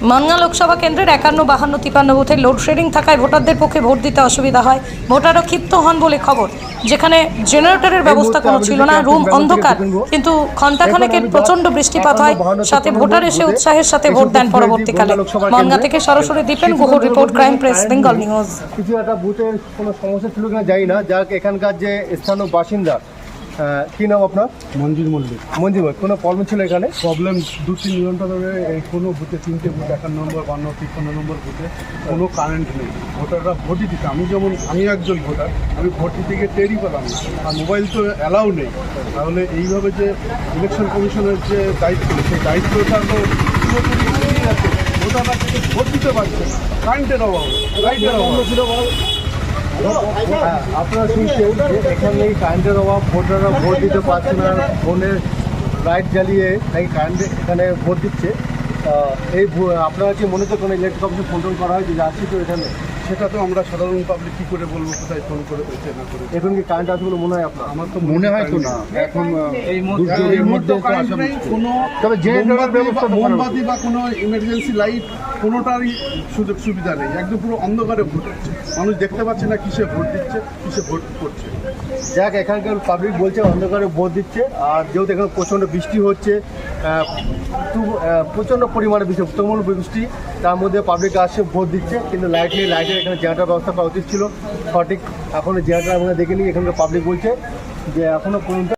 মানগাঁ লোকসভা কেন্দ্রের 51, 52, 53 বুথে লোডশেডিং থাকায় ভোটারদের পক্ষে ভোট দিতে অসুবিধা হয়। ভোটাররা ক্ষিপ্ত হন বলে খবর। যেখানে জেনারেটরের ব্যবস্থা কোনো ছিল না, রুম অন্ধকার, কিন্তু ঘণ্টাখানেকের প্রচণ্ড বৃষ্টিপাত হয়, সাথে ভোটার এসে উৎসাহের সাথে ভোট দেন। পরবর্তীকালে মানগাঁ থেকে সরাসরি Dipen Guha report, crime press, Bengal news. কিছু একটা বুথের কোনো সমস্যা ছিল কিনা জানি না, যাক এখানকার যে স্থানীয় বাসিন্দা, কী নাম আপনার? মঞ্জুর মল্লিক। মঞ্জুর ভাই, কোনো প্রবলেম ছিল এখানে? প্রবলেম 2-3 ঘন্টা ধরে এই কোনো বুথে, 3টে বুথ, 51 নম্বর, 52, 53 নম্বর বুথে কোনো কারেন্ট নেই। ভোটাররা ভোটই দিতে, আমি একজন ভোটার, আমি ভোট দিতে গিয়ে টেরই পেলাম না। আর মোবাইল তো অ্যালাউ নেই। তাহলে এইভাবে যে ইলেকশন কমিশনের যে দায়িত্ব, সেই দায়িত্বটা তো পুরোপুরি এগিয়ে আছে। ভোটাররা কিন্তু ভোট দিতে পারছে না, কারেন্টের অভাব, লাইটের অভাব ছিল। আপনারা শুনছেন যে এখানে কারেন্টের অভাব, ভোটাররা ভোট দিতে পারছে না, ফোনের লাইট জ্বালিয়ে নাকি কারেন্ট এখানে ভোট দিচ্ছে। এই আপনারা কি মনে হচ্ছে কোনো ইলেকট্রিক অফিসে ফোন টোন করা হয়েছে যে আসছি তো এখানে? সেটা তো আমরা সাধারণ পাবলিক কী করে বলবো কোথায় ফোন করে পেয়েছে না করে। এখন কি কারেন্ট আছে বলে মনে হয় আপনার? আমার তো মনে হয় তো না এখন এই মুহূর্তে কারেন্ট নেই, কোনো তবে জেনারেটরের ব্যবস্থা মোমবাতি বা কোনো ইমার্জেন্সি লাইট কোনোটারই সুযোগ সুবিধা নেই। একদম পুরো অন্ধকারে ভোট হচ্ছে, মানুষ দেখতে পাচ্ছে না কিসে ভোট দিচ্ছে, কিসে ভোট করছে। যাক এখানকার পাবলিক বলছে অন্ধকারে ভোট দিচ্ছে। আর যেহেতু এখানে প্রচণ্ড বৃষ্টি হচ্ছে, প্রচণ্ড পরিমাণে বৃষ্টি, তুমুল বৃষ্টি, তার মধ্যে পাবলিক আসছে ভোট দিচ্ছে, কিন্তু লাইট নেই। লাইটের এখানে জেনারেটার ব্যবস্থা করা উচিত ছিল সঠিক। এখনও জেনারেটার আমরা দেখিনি। এখানকার পাবলিক বলছে যে এখনও পর্যন্ত